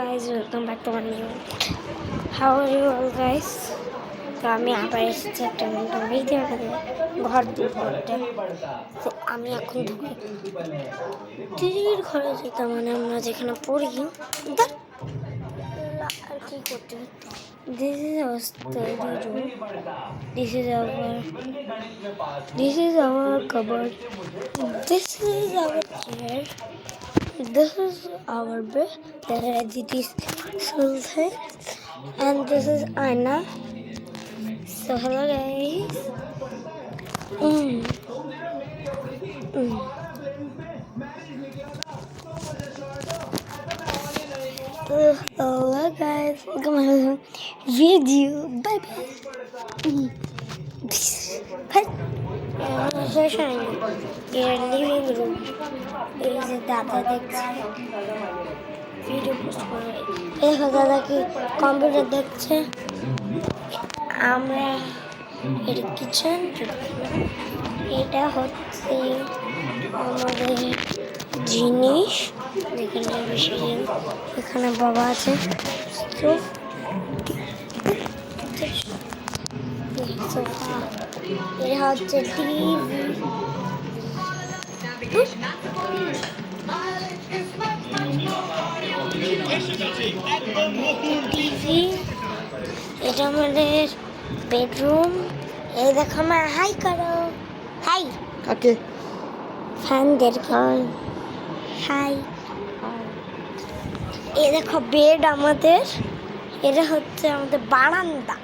guys, welcome back to my new. How are you all guys? তো আমি আবার এসেছি একটা নতুন ভিডিও ঘর দূর করতে। তো আমি এখন দিদির ঘরে যেতাম, মানে আমরা যেখানে পড়ি আর কি করতে। This is our study room. This is our cupboard. This is our chair. This is our bed. This sofa, and this is Anna. So hello guys. Hello guys. Welcome to my video. Bye bye. Living room এই যে দাদা দেখছে video post করে, দেখো দাদা কি computer দেখছে। আমরা এর কিচেন, এটা হচ্ছে আমাদের জিনিস যেখানে বেশি এখানে বাবা আছে। তো সোফা, এটা হচ্ছে টিভি, এটা আমাদের বেডরুম। এই দেখো আমার হাই করো, হাই কাকে ফ্যানদের হাই। এই দেখো বেড আমাদের, এটা হচ্ছে আমাদের বারান্দা।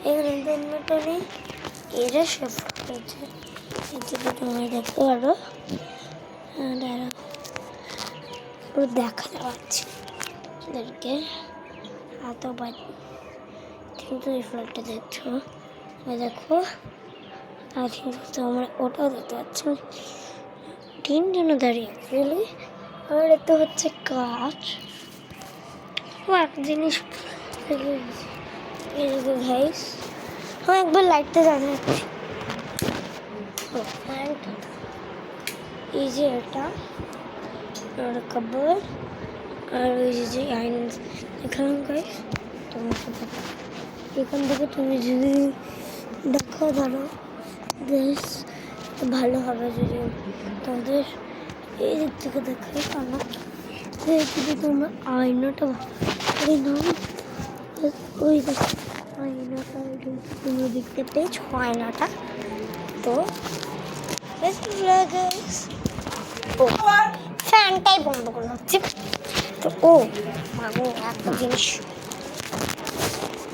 এখানে বেডমিন্টনে এটা শেফ হয়েছে, তোমরা দেখতে পারো, পুরো দেখা যাচ্ছে ওদেরকে এত বাড়ি। কিন্তু এই ফ্ল্যাটটা দেখছো, দেখো আর কিন্তু তোমরা ওটাও দেখতে পাচ্ছ। তিনজন দাঁড়িয়ে ফেলি, আর এটা হচ্ছে কাজ। ও একটা জিনিস গাইস, হ্যাঁ একবার লাইটটা জ্বালাচ্ছি। এই যে এটা আর কাপড়, আর ওই যে আইন এখানে গাইস, তোমার সাথে এখান থেকে তুমি যদি দেখো ধরো বেশ ভালো হবে। যদি তোমাদের এই দিক থেকে দেখাই কারণ যদি তোমার আয়নাটা ভালো, ওই দেখো আয়নাটা তোমরা দেখতে পেয়েছো আয়নাটা। তো ও ফ্যানটাই বন্ধ করে হচ্ছে। তো ও মাগো একটা জিনিস